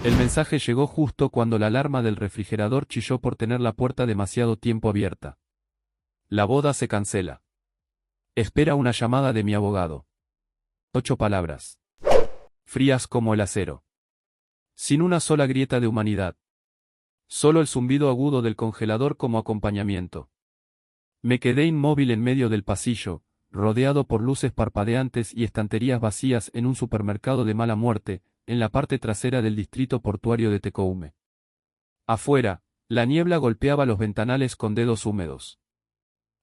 El mensaje llegó justo cuando la alarma del refrigerador chilló por tener la puerta demasiado tiempo abierta. La boda se cancela. Espera una llamada de mi abogado. 8 palabras. Frías como el acero. Sin una sola grieta de humanidad. Solo el zumbido agudo del congelador como acompañamiento. Me quedé inmóvil en medio del pasillo, rodeado por luces parpadeantes y estanterías vacías en un supermercado de mala muerte, en la parte trasera del distrito portuario de Tecoume. Afuera, la niebla golpeaba los ventanales con dedos húmedos.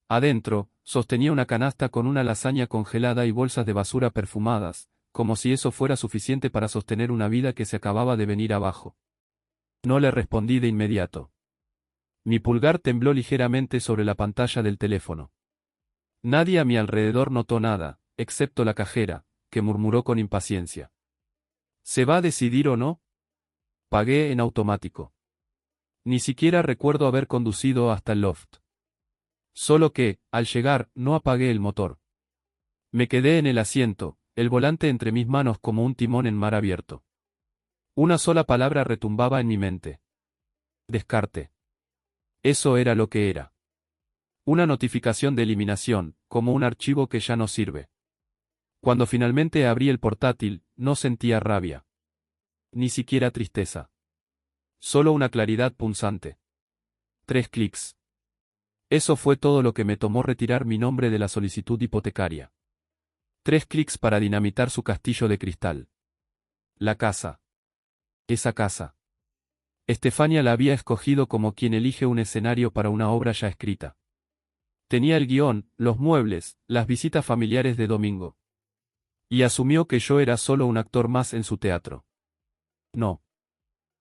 Adentro, sostenía una canasta con una lasaña congelada y bolsas de basura perfumadas, como si eso fuera suficiente para sostener una vida que se acababa de venir abajo. No le respondí de inmediato. Mi pulgar tembló ligeramente sobre la pantalla del teléfono. Nadie a mi alrededor notó nada, excepto la cajera, que murmuró con impaciencia. ¿Se va a decidir o no? Pagué en automático. Ni siquiera recuerdo haber conducido hasta el loft. Solo que, al llegar, no apagué el motor. Me quedé en el asiento, el volante entre mis manos como un timón en mar abierto. Una sola palabra retumbaba en mi mente. Descarte. Eso era lo que era. Una notificación de eliminación, como un archivo que ya no sirve. Cuando finalmente abrí el portátil, no sentía rabia. Ni siquiera tristeza. Solo una claridad punzante. 3 clics. Eso fue todo lo que me tomó retirar mi nombre de la solicitud hipotecaria. 3 clics para dinamitar su castillo de cristal. La casa. Esa casa. Estefania la había escogido como quien elige un escenario para una obra ya escrita. Tenía el guión, los muebles, las visitas familiares de domingo. Y asumió que yo era solo un actor más en su teatro. No.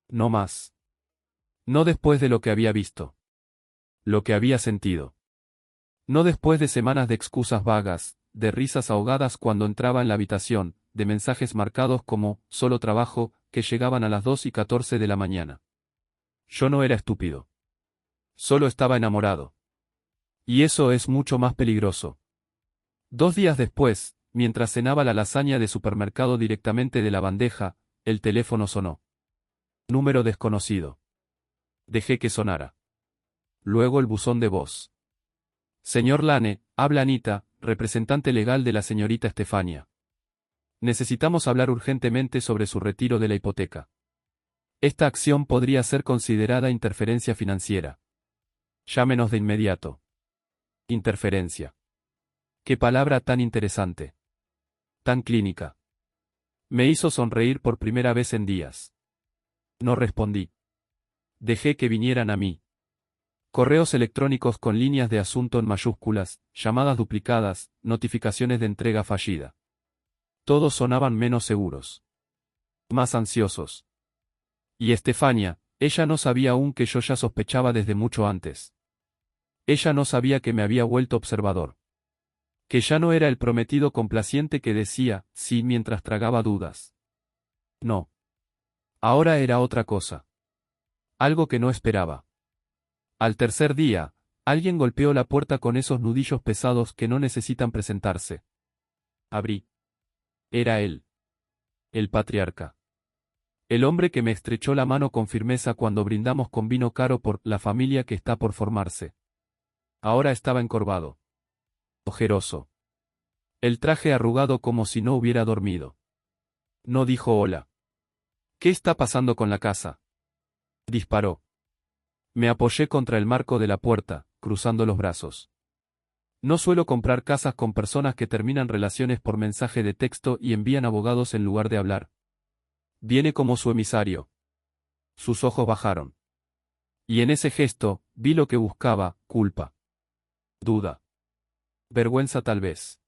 No más. No después de lo que había visto. Lo que había sentido. No después de semanas de excusas vagas, de risas ahogadas cuando entraba en la habitación, de mensajes marcados como, solo trabajo, que llegaban a las 2:14 de la mañana. Yo no era estúpido. Solo estaba enamorado. Y eso es mucho más peligroso. 2 días después, mientras cenaba la lasaña de supermercado directamente de la bandeja, el teléfono sonó. Número desconocido. Dejé que sonara. Luego el buzón de voz. Señor Lane, habla Anita, representante legal de la señorita Estefania. Necesitamos hablar urgentemente sobre su retiro de la hipoteca. Esta acción podría ser considerada interferencia financiera. Llámenos de inmediato. Interferencia. Qué palabra tan interesante. Tan clínica. Me hizo sonreír por primera vez en días. No respondí. Dejé que vinieran a mí. Correos electrónicos con líneas de asunto en mayúsculas, llamadas duplicadas, notificaciones de entrega fallida. Todos sonaban menos seguros. Más ansiosos. Y Estefania, ella no sabía aún que yo ya sospechaba desde mucho antes. Ella no sabía que me había vuelto observador. Que ya no era el prometido complaciente que decía, sí mientras tragaba dudas. No. Ahora era otra cosa. Algo que no esperaba. Al tercer día, alguien golpeó la puerta con esos nudillos pesados que no necesitan presentarse. Abrí. Era él. El patriarca. El hombre que me estrechó la mano con firmeza cuando brindamos con vino caro por la familia que está por formarse. Ahora estaba encorvado. Ojeroso. El traje arrugado como si no hubiera dormido. No dijo hola. ¿Qué está pasando con la casa? Disparó. Me apoyé contra el marco de la puerta, cruzando los brazos. No suelo comprar casas con personas que terminan relaciones por mensaje de texto y envían abogados en lugar de hablar. Viene como su emisario. Sus ojos bajaron. Y en ese gesto, vi lo que buscaba, culpa. Duda. Vergüenza tal vez.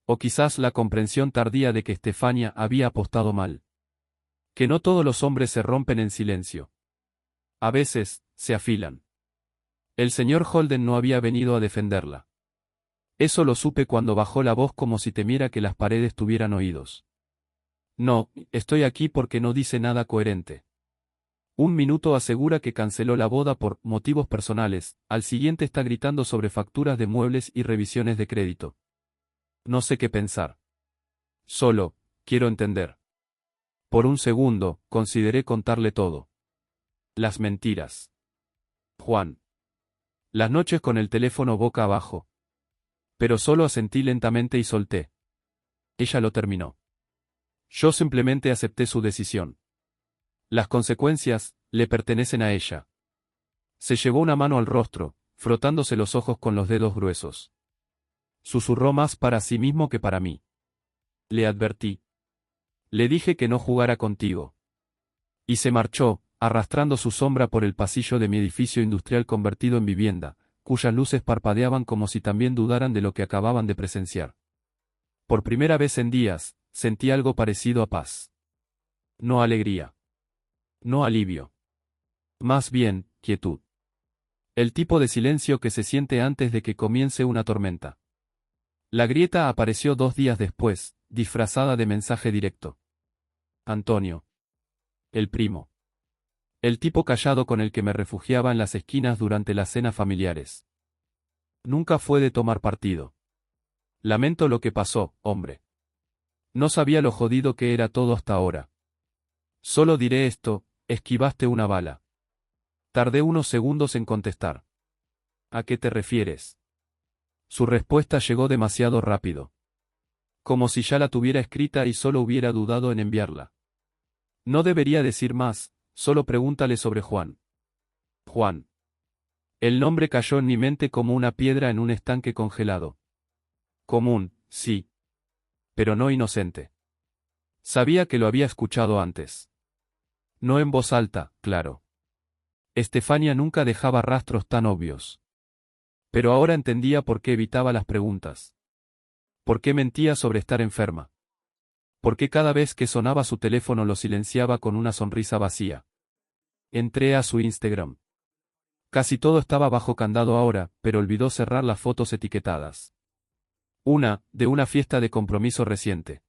O quizás la comprensión tardía de que Estefania había apostado mal. Que no todos los hombres se rompen en silencio. A veces, se afilan. El señor Holden no había venido a defenderla. Eso lo supe cuando bajó la voz como si temiera que las paredes tuvieran oídos. No, estoy aquí porque no dice nada coherente. Un minuto asegura que canceló la boda por motivos personales, al siguiente está gritando sobre facturas de muebles y revisiones de crédito. No sé qué pensar. Solo, quiero entender. Por un segundo, consideré contarle todo. Las mentiras. Juan. Las noches con el teléfono boca abajo. Pero solo asentí lentamente y solté. Ella lo terminó. Yo simplemente acepté su decisión. Las consecuencias le pertenecen a ella. Se llevó una mano al rostro, frotándose los ojos con los dedos gruesos. Susurró más para sí mismo que para mí. Le advertí. Le dije que no jugara contigo. Y se marchó, arrastrando su sombra por el pasillo de mi edificio industrial convertido en vivienda, cuyas luces parpadeaban como si también dudaran de lo que acababan de presenciar. Por primera vez en días, sentí algo parecido a paz. No alegría. No alivio. Más bien, quietud. El tipo de silencio que se siente antes de que comience una tormenta. La grieta apareció 2 días después, disfrazada de mensaje directo. Antonio. El primo. El tipo callado con el que me refugiaba en las esquinas durante las cenas familiares. Nunca fue de tomar partido. Lamento lo que pasó, hombre. No sabía lo jodido que era todo hasta ahora. Solo diré esto, esquivaste una bala. Tardé unos segundos en contestar. ¿A qué te refieres? Su respuesta llegó demasiado rápido. Como si ya la tuviera escrita y solo hubiera dudado en enviarla. No debería decir más, solo pregúntale sobre Juan. Juan. El nombre cayó en mi mente como una piedra en un estanque congelado. Común, sí. Pero no inocente. Sabía que lo había escuchado antes. No en voz alta, claro. Estefania nunca dejaba rastros tan obvios. Pero ahora entendía por qué evitaba las preguntas. ¿Por qué mentía sobre estar enferma? ¿Por qué cada vez que sonaba su teléfono lo silenciaba con una sonrisa vacía? Entré a su Instagram. Casi todo estaba bajo candado ahora, pero olvidó cerrar las fotos etiquetadas. Una, de una fiesta de compromiso reciente.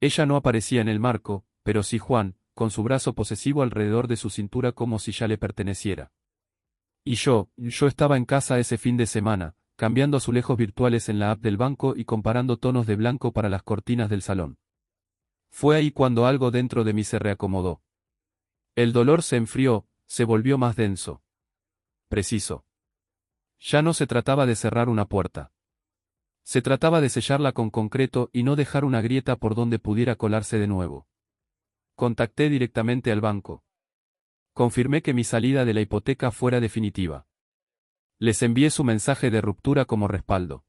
Ella no aparecía en el marco, pero sí Juan, con su brazo posesivo alrededor de su cintura como si ya le perteneciera. Y yo estaba en casa ese fin de semana, cambiando azulejos virtuales en la app del banco y comparando tonos de blanco para las cortinas del salón. Fue ahí cuando algo dentro de mí se reacomodó. El dolor se enfrió, se volvió más denso. Preciso. Ya no se trataba de cerrar una puerta. Se trataba de sellarla con concreto y no dejar una grieta por donde pudiera colarse de nuevo. Contacté directamente al banco. Confirmé que mi salida de la hipoteca fuera definitiva. Les envié su mensaje de ruptura como respaldo.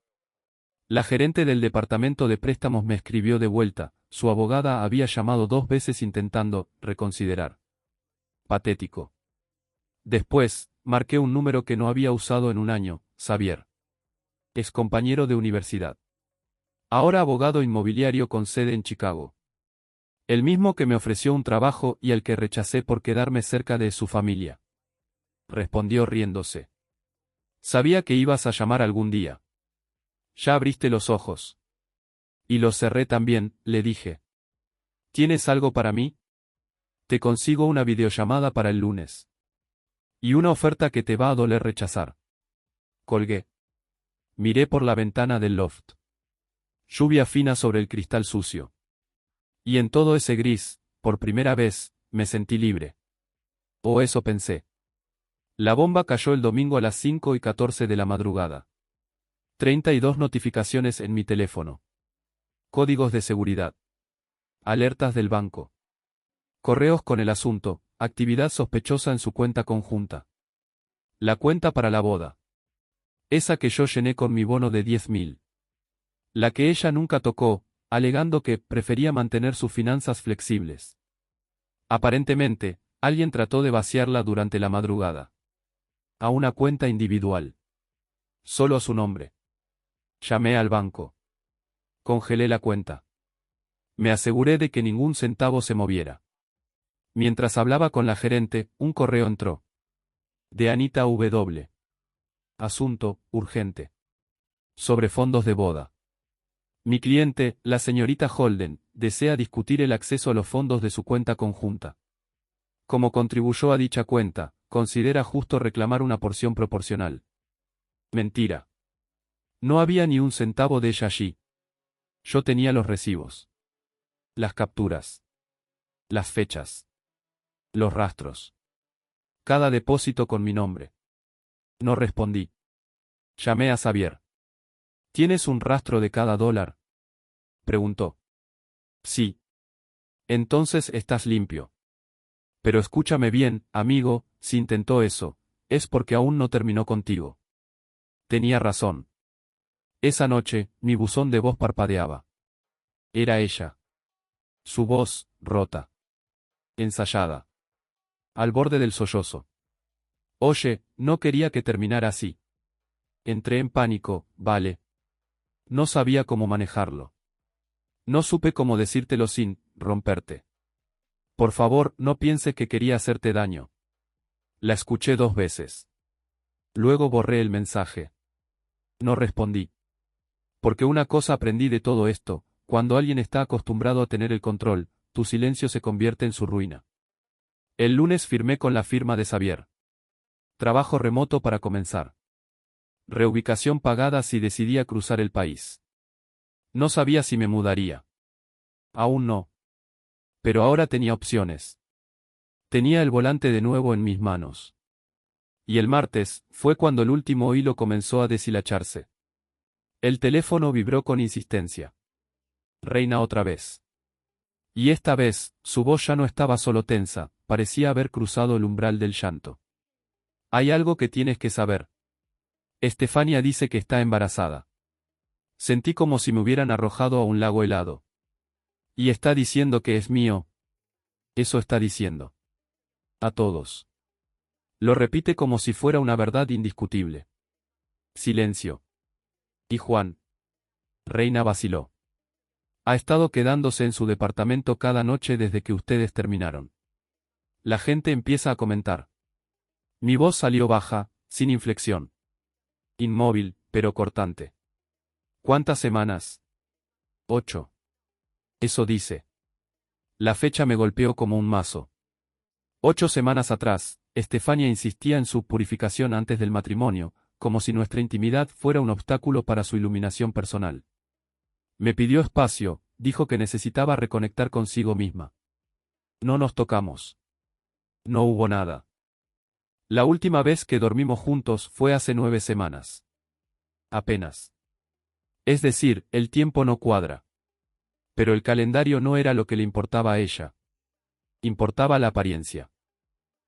La gerente del departamento de préstamos me escribió de vuelta, su abogada había llamado 2 veces intentando reconsiderar. Patético. Después, marqué un número que no había usado en un año, Xavier. Ex compañero de universidad. Ahora abogado inmobiliario con sede en Chicago. El mismo que me ofreció un trabajo y al que rechacé por quedarme cerca de su familia. Respondió riéndose. Sabía que ibas a llamar algún día. Ya abriste los ojos. Y los cerré también, le dije. ¿Tienes algo para mí? Te consigo una videollamada para el lunes. Y una oferta que te va a doler rechazar. Colgué. Miré por la ventana del loft. Lluvia fina sobre el cristal sucio. Y en todo ese gris, por primera vez, me sentí libre. O eso pensé. La bomba cayó el domingo a las 5:14 de la madrugada. 32 notificaciones en mi teléfono. Códigos de seguridad. Alertas del banco. Correos con el asunto, actividad sospechosa en su cuenta conjunta. La cuenta para la boda. Esa que yo llené con mi bono de 10.000. La que ella nunca tocó, alegando que prefería mantener sus finanzas flexibles. Aparentemente, alguien trató de vaciarla durante la madrugada. A una cuenta individual. Solo a su nombre. Llamé al banco. Congelé la cuenta. Me aseguré de que ningún centavo se moviera. Mientras hablaba con la gerente, un correo entró. De Anita W. Asunto, urgente. Sobre fondos de boda. Mi cliente, la señorita Holden, desea discutir el acceso a los fondos de su cuenta conjunta. Como contribuyó a dicha cuenta, considera justo reclamar una porción proporcional. Mentira. No había ni un centavo de ella allí. Yo tenía los recibos. Las capturas. Las fechas. Los rastros. Cada depósito con mi nombre. No respondí. Llamé a Xavier. ¿Tienes un rastro de cada dólar? Preguntó. Sí. Entonces estás limpio. Pero escúchame bien, amigo, si intentó eso, es porque aún no terminó contigo. Tenía razón. Esa noche, mi buzón de voz parpadeaba. Era ella. Su voz, rota. Ensayada. Al borde del sollozo. Oye, no quería que terminara así. Entré en pánico, vale. No sabía cómo manejarlo. No supe cómo decírtelo sin romperte. Por favor, no piense que quería hacerte daño. La escuché 2 veces. Luego borré el mensaje. No respondí. Porque una cosa aprendí de todo esto, cuando alguien está acostumbrado a tener el control, tu silencio se convierte en su ruina. El lunes firmé con la firma de Xavier. Trabajo remoto para comenzar. Reubicación pagada si decidía cruzar el país. No sabía si me mudaría. Aún no. Pero ahora tenía opciones. Tenía el volante de nuevo en mis manos. Y el martes, fue cuando el último hilo comenzó a deshilacharse. El teléfono vibró con insistencia. Reina otra vez. Y esta vez, su voz ya no estaba solo tensa, parecía haber cruzado el umbral del llanto. Hay algo que tienes que saber. Estefania dice que está embarazada. Sentí como si me hubieran arrojado a un lago helado. Y está diciendo que es mío. Eso está diciendo. A todos. Lo repite como si fuera una verdad indiscutible. Silencio. ¿Y Juan? Reina vaciló. Ha estado quedándose en su departamento cada noche desde que ustedes terminaron. La gente empieza a comentar. Mi voz salió baja, sin inflexión. Inmóvil, pero cortante. ¿Cuántas semanas? 8. Eso dice. La fecha me golpeó como un mazo. 8 semanas atrás, Estefania insistía en su purificación antes del matrimonio, como si nuestra intimidad fuera un obstáculo para su iluminación personal. Me pidió espacio, dijo que necesitaba reconectar consigo misma. No nos tocamos. No hubo nada. La última vez que dormimos juntos fue hace 9 semanas. Apenas. Es decir, el tiempo no cuadra. Pero el calendario no era lo que le importaba a ella. Importaba la apariencia.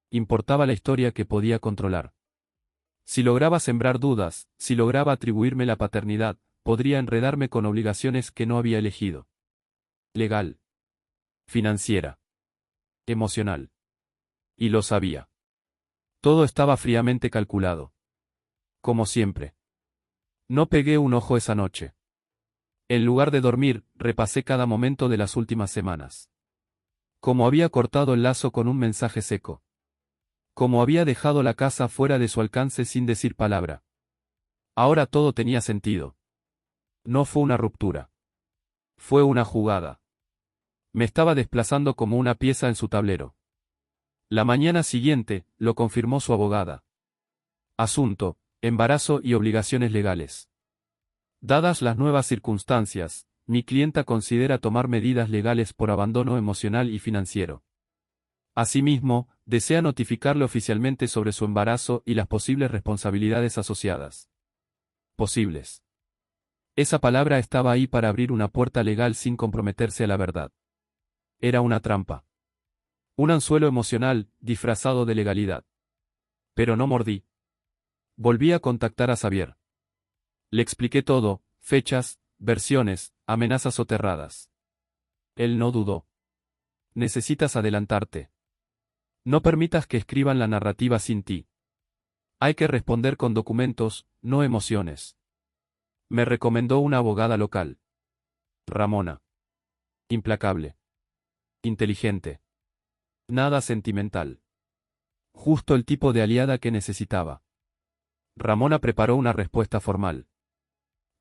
Importaba la historia que podía controlar. Si lograba sembrar dudas, si lograba atribuirme la paternidad, podría enredarme con obligaciones que no había elegido. Legal. Financiera. Emocional. Y lo sabía. Todo estaba fríamente calculado. Como siempre. No pegué un ojo esa noche. En lugar de dormir, repasé cada momento de las últimas semanas. Como había cortado el lazo con un mensaje seco. Como había dejado la casa fuera de su alcance sin decir palabra. Ahora todo tenía sentido. No fue una ruptura. Fue una jugada. Me estaba desplazando como una pieza en su tablero. La mañana siguiente, lo confirmó su abogada. Asunto, embarazo y obligaciones legales. Dadas las nuevas circunstancias, mi clienta considera tomar medidas legales por abandono emocional y financiero. Asimismo, desea notificarle oficialmente sobre su embarazo y las posibles responsabilidades asociadas. Posibles. Esa palabra estaba ahí para abrir una puerta legal sin comprometerse a la verdad. Era una trampa. Un anzuelo emocional, disfrazado de legalidad. Pero no mordí. Volví a contactar a Xavier. Le expliqué todo, fechas, versiones, amenazas soterradas. Él no dudó. Necesitas adelantarte. No permitas que escriban la narrativa sin ti. Hay que responder con documentos, no emociones. Me recomendó una abogada local. Ramona. Implacable. Inteligente. Nada sentimental. Justo el tipo de aliada que necesitaba. Ramona preparó una respuesta formal.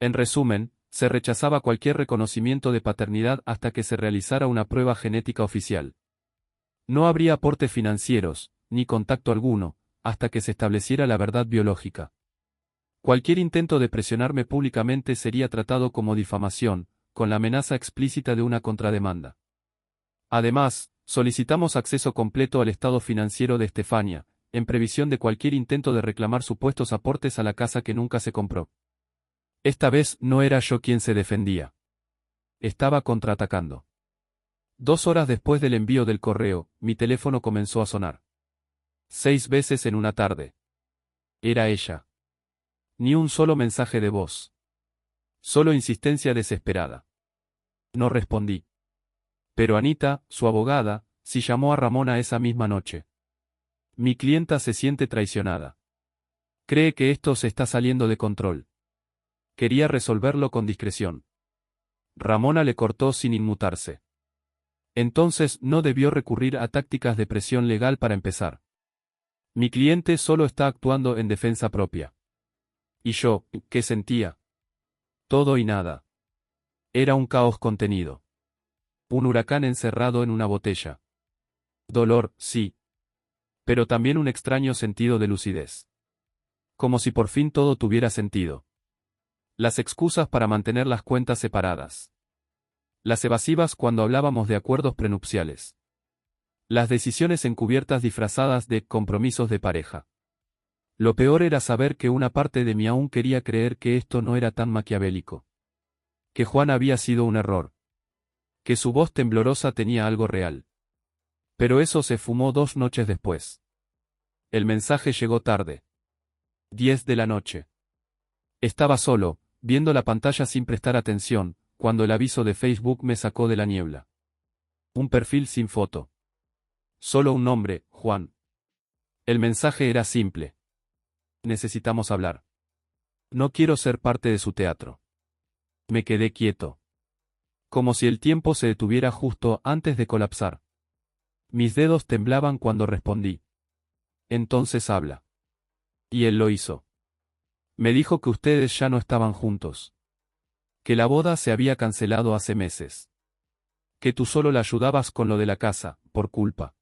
En resumen, se rechazaba cualquier reconocimiento de paternidad hasta que se realizara una prueba genética oficial. No habría aportes financieros, ni contacto alguno, hasta que se estableciera la verdad biológica. Cualquier intento de presionarme públicamente sería tratado como difamación, con la amenaza explícita de una contrademanda. Además, Solicitamos acceso completo al estado financiero de Estefania, en previsión de cualquier intento de reclamar supuestos aportes a la casa que nunca se compró. Esta vez no era yo quien se defendía. Estaba contraatacando. 2 horas después del envío del correo, mi teléfono comenzó a sonar. 6 veces en una tarde. Era ella. Ni un solo mensaje de voz. Solo insistencia desesperada. No respondí. Pero Anita, su abogada, sí llamó a Ramona esa misma noche. Mi clienta se siente traicionada. Cree que esto se está saliendo de control. Quería resolverlo con discreción. Ramona le cortó sin inmutarse. Entonces no debió recurrir a tácticas de presión legal para empezar. Mi cliente solo está actuando en defensa propia. ¿Y yo, qué sentía? Todo y nada. Era un caos contenido. Un huracán encerrado en una botella. Dolor, sí. Pero también un extraño sentido de lucidez. Como si por fin todo tuviera sentido. Las excusas para mantener las cuentas separadas. Las evasivas cuando hablábamos de acuerdos prenupciales. Las decisiones encubiertas disfrazadas de compromisos de pareja. Lo peor era saber que una parte de mí aún quería creer que esto no era tan maquiavélico. Que Juan había sido un error. Que su voz temblorosa tenía algo real. Pero eso se fumó 2 noches después. El mensaje llegó tarde. 10 de la noche. Estaba solo, viendo la pantalla sin prestar atención, cuando el aviso de Facebook me sacó de la niebla. Un perfil sin foto. Solo un nombre, Juan. El mensaje era simple. Necesitamos hablar. No quiero ser parte de su teatro. Me quedé quieto. Como si el tiempo se detuviera justo antes de colapsar. Mis dedos temblaban cuando respondí. Entonces habla. Y él lo hizo. Me dijo que ustedes ya no estaban juntos. Que la boda se había cancelado hace meses. Que tú solo la ayudabas con lo de la casa, por culpa.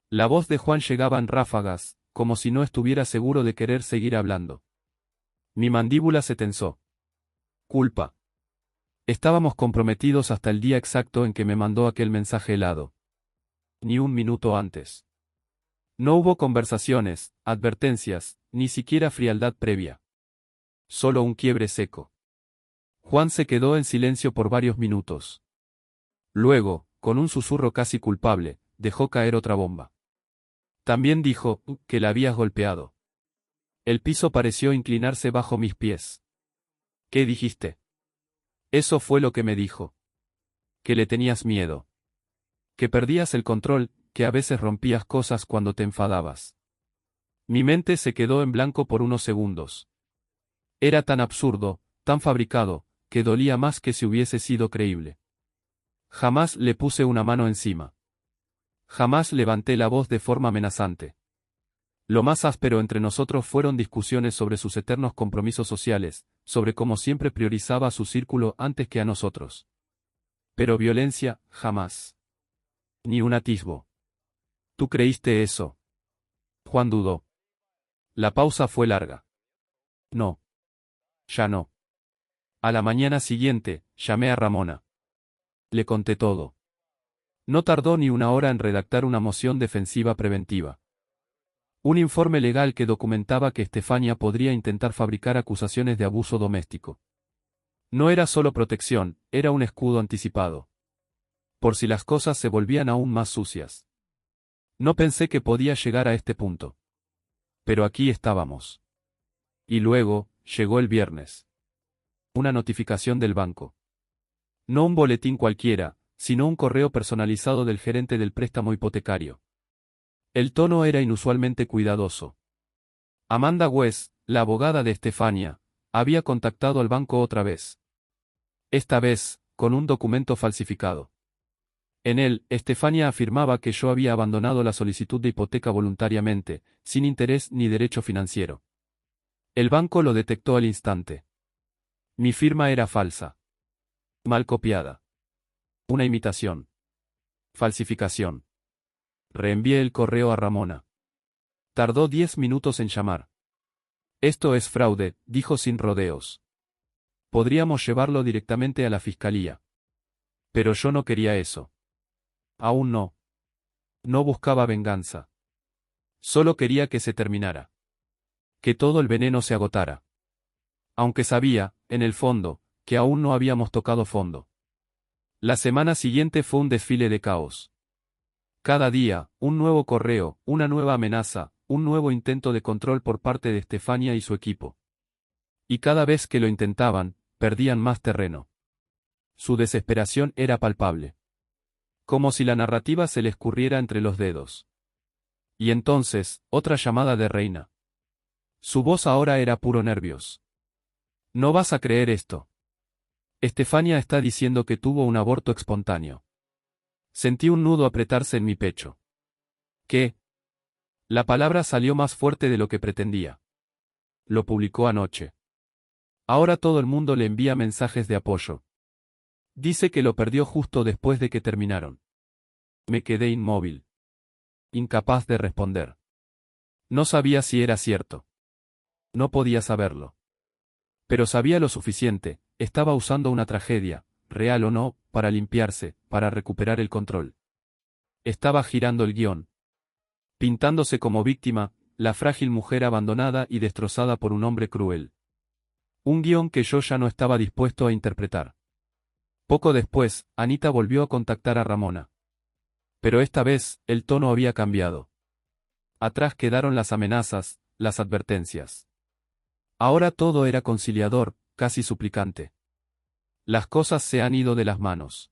La voz de Juan llegaba en ráfagas, como si no estuviera seguro de querer seguir hablando. Mi mandíbula se tensó. Culpa. Estábamos comprometidos hasta el día exacto en que me mandó aquel mensaje helado. Ni un minuto antes. No hubo conversaciones, advertencias, ni siquiera frialdad previa. Solo un quiebre seco. Juan se quedó en silencio por varios minutos. Luego, con un susurro casi culpable, dejó caer otra bomba. También dijo que la habías golpeado. El piso pareció inclinarse bajo mis pies. ¿Qué dijiste? Eso fue lo que me dijo. Que le tenías miedo. Que perdías el control, que a veces rompías cosas cuando te enfadabas. Mi mente se quedó en blanco por unos segundos. Era tan absurdo, tan fabricado, que dolía más que si hubiese sido creíble. Jamás le puse una mano encima. Jamás levanté la voz de forma amenazante. Lo más áspero entre nosotros fueron discusiones sobre sus eternos compromisos sociales, sobre cómo siempre priorizaba a su círculo antes que a nosotros. Pero violencia, jamás. Ni un atisbo. ¿Tú creíste eso? Juan dudó. La pausa fue larga. No. Ya no. A la mañana siguiente, llamé a Ramona. Le conté todo. No tardó ni una hora en redactar una moción defensiva preventiva. Un informe legal que documentaba que Estefania podría intentar fabricar acusaciones de abuso doméstico. No era solo protección, era un escudo anticipado. Por si las cosas se volvían aún más sucias. No pensé que podía llegar a este punto. Pero aquí estábamos. Y luego, llegó el viernes. Una notificación del banco. No un boletín cualquiera, sino un correo personalizado del gerente del préstamo hipotecario. El tono era inusualmente cuidadoso. Amanda West, la abogada de Estefania, había contactado al banco otra vez. Esta vez, con un documento falsificado. En él, Estefania afirmaba que yo había abandonado la solicitud de hipoteca voluntariamente, sin interés ni derecho financiero. El banco lo detectó al instante. Mi firma era falsa. Mal copiada. Una imitación. Falsificación. Reenvié el correo a Ramona. Tardó 10 minutos en llamar. Esto es fraude, dijo sin rodeos. Podríamos llevarlo directamente a la fiscalía. Pero yo no quería eso. Aún no. No buscaba venganza. Solo quería que se terminara. Que todo el veneno se agotara. Aunque sabía, en el fondo, que aún no habíamos tocado fondo. La semana siguiente fue un desfile de caos. Cada día, un nuevo correo, una nueva amenaza, un nuevo intento de control por parte de Estefania y su equipo. Y cada vez que lo intentaban, perdían más terreno. Su desesperación era palpable. Como si la narrativa se le escurriera entre los dedos. Y entonces, otra llamada de Reina. Su voz ahora era puro nervios. No vas a creer esto. Estefania está diciendo que tuvo un aborto espontáneo. Sentí un nudo apretarse en mi pecho. ¿Qué? La palabra salió más fuerte de lo que pretendía. Lo publicó anoche. Ahora todo el mundo le envía mensajes de apoyo. Dice que lo perdió justo después de que terminaron. Me quedé inmóvil. Incapaz de responder. No sabía si era cierto. No podía saberlo. Pero sabía lo suficiente, estaba usando una tragedia, real o no, para limpiarse, para recuperar el control. Estaba girando el guión. Pintándose como víctima, la frágil mujer abandonada y destrozada por un hombre cruel. Un guión que yo ya no estaba dispuesto a interpretar. Poco después, Anita volvió a contactar a Ramona. Pero esta vez, el tono había cambiado. Atrás quedaron las amenazas, las advertencias. Ahora todo era conciliador, casi suplicante. Las cosas se han ido de las manos.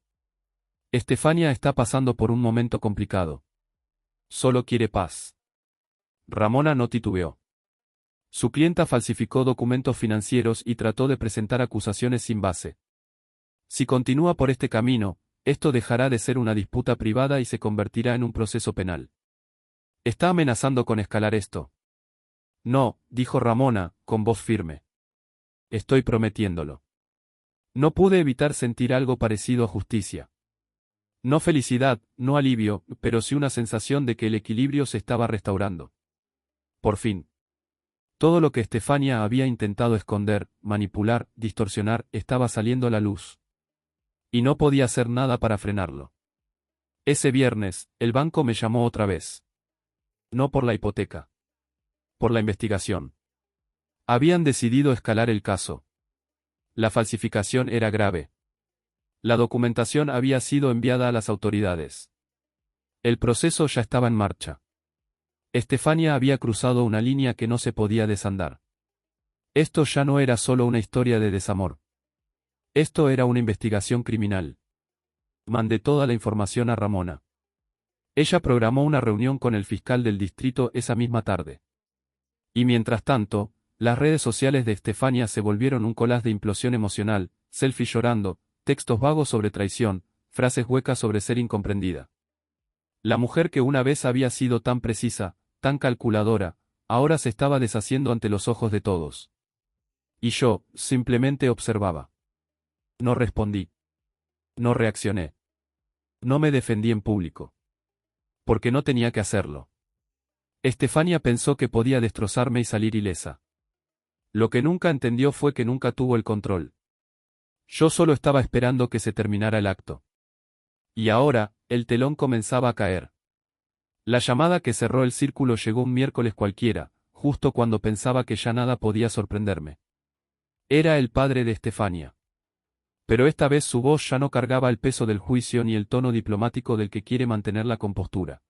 Estefania está pasando por un momento complicado. Solo quiere paz. Ramona no titubeó. Su clienta falsificó documentos financieros y trató de presentar acusaciones sin base. Si continúa por este camino, esto dejará de ser una disputa privada y se convertirá en un proceso penal. Está amenazando con escalar esto. No, dijo Ramona, con voz firme. Estoy prometiéndolo. No pude evitar sentir algo parecido a justicia. No felicidad, no alivio, pero sí una sensación de que el equilibrio se estaba restaurando. Por fin. Todo lo que Estefania había intentado esconder, manipular, distorsionar, estaba saliendo a la luz. Y no podía hacer nada para frenarlo. Ese viernes, el banco me llamó otra vez. No por la hipoteca. Por la investigación. Habían decidido escalar el caso. La falsificación era grave. La documentación había sido enviada a las autoridades. El proceso ya estaba en marcha. Estefania había cruzado una línea que no se podía desandar. Esto ya no era solo una historia de desamor. Esto era una investigación criminal. Mandé toda la información a Ramona. Ella programó una reunión con el fiscal del distrito esa misma tarde. Y mientras tanto, las redes sociales de Estefania se volvieron un collage de implosión emocional, selfies llorando, textos vagos sobre traición, frases huecas sobre ser incomprendida. La mujer que una vez había sido tan precisa, tan calculadora, ahora se estaba deshaciendo ante los ojos de todos. Y yo, simplemente observaba. No respondí. No reaccioné. No me defendí en público. Porque no tenía que hacerlo. Estefania pensó que podía destrozarme y salir ilesa. Lo que nunca entendió fue que nunca tuvo el control. Yo solo estaba esperando que se terminara el acto. Y ahora, el telón comenzaba a caer. La llamada que cerró el círculo llegó un miércoles cualquiera, justo cuando pensaba que ya nada podía sorprenderme. Era el padre de Estefania. Pero esta vez su voz ya no cargaba el peso del juicio ni el tono diplomático del que quiere mantener la compostura.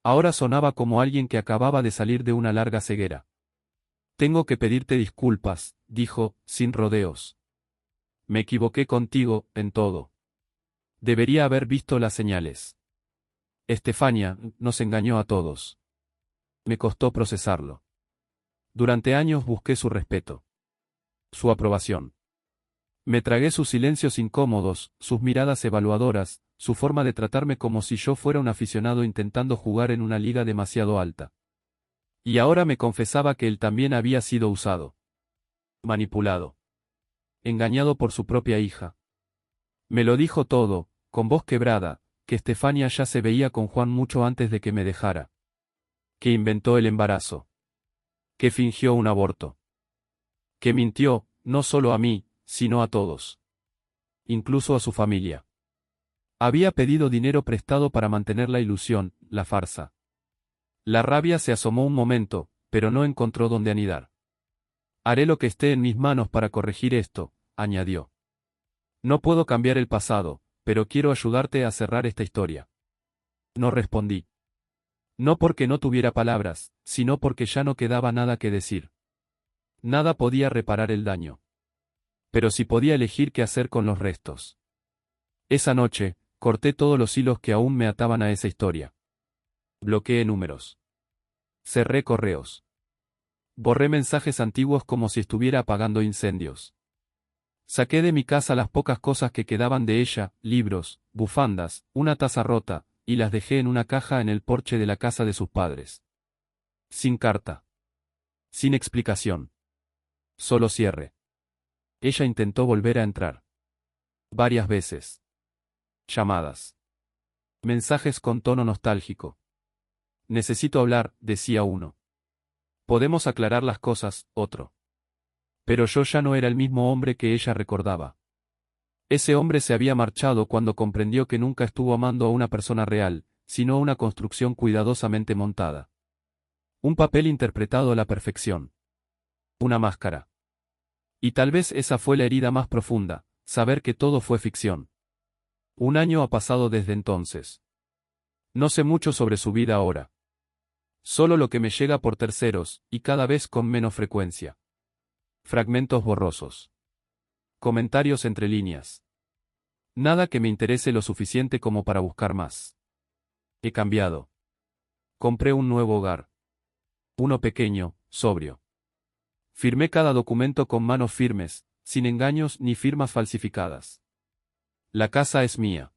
Ahora sonaba como alguien que acababa de salir de una larga ceguera. Tengo que pedirte disculpas, dijo, sin rodeos. Me equivoqué contigo, en todo. Debería haber visto las señales. Estefania, nos engañó a todos. Me costó procesarlo. Durante años busqué su respeto. Su aprobación. Me tragué sus silencios incómodos, sus miradas evaluadoras, su forma de tratarme como si yo fuera un aficionado intentando jugar en una liga demasiado alta. Y ahora me confesaba que él también había sido usado. Manipulado. Engañado por su propia hija. Me lo dijo todo, con voz quebrada, que Estefania ya se veía con Juan mucho antes de que me dejara. Que inventó el embarazo. Que fingió un aborto. Que mintió, no solo a mí, sino a todos. Incluso a su familia. Había pedido dinero prestado para mantener la ilusión, la farsa. La rabia se asomó un momento, pero no encontró dónde anidar. Haré lo que esté en mis manos para corregir esto, añadió. No puedo cambiar el pasado, pero quiero ayudarte a cerrar esta historia. No respondí. No porque no tuviera palabras, sino porque ya no quedaba nada que decir. Nada podía reparar el daño. Pero sí podía elegir qué hacer con los restos. Esa noche, corté todos los hilos que aún me ataban a esa historia. Bloqueé números. Cerré correos. Borré mensajes antiguos como si estuviera apagando incendios. Saqué de mi casa las pocas cosas que quedaban de ella, libros, bufandas, una taza rota, y las dejé en una caja en el porche de la casa de sus padres. Sin carta. Sin explicación. Solo cierre. Ella intentó volver a entrar. Varias veces. Llamadas. Mensajes con tono nostálgico. Necesito hablar, decía uno. Podemos aclarar las cosas, otro. Pero yo ya no era el mismo hombre que ella recordaba. Ese hombre se había marchado cuando comprendió que nunca estuvo amando a una persona real, sino a una construcción cuidadosamente montada. Un papel interpretado a la perfección. Una máscara. Y tal vez esa fue la herida más profunda, saber que todo fue ficción. 1 año ha pasado desde entonces. No sé mucho sobre su vida ahora. Solo lo que me llega por terceros, y cada vez con menos frecuencia. Fragmentos borrosos. Comentarios entre líneas. Nada que me interese lo suficiente como para buscar más. He cambiado. Compré un nuevo hogar. Uno pequeño, sobrio. Firmé cada documento con manos firmes, sin engaños ni firmas falsificadas. La casa es mía.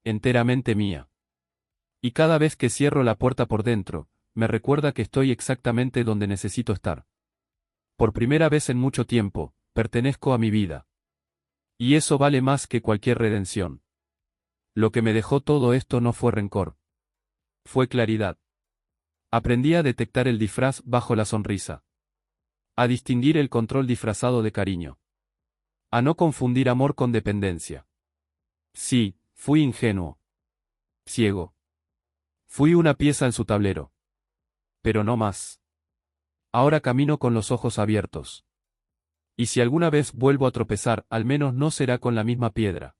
Enteramente mía. Y cada vez que cierro la puerta por dentro, me recuerda que estoy exactamente donde necesito estar. Por primera vez en mucho tiempo, pertenezco a mi vida. Y eso vale más que cualquier redención. Lo que me dejó todo esto no fue rencor. Fue claridad. Aprendí a detectar el disfraz bajo la sonrisa. A distinguir el control disfrazado de cariño. A no confundir amor con dependencia. Sí, fui ingenuo. Ciego. Fui una pieza en su tablero. Pero no más. Ahora camino con los ojos abiertos. Y si alguna vez vuelvo a tropezar, al menos no será con la misma piedra.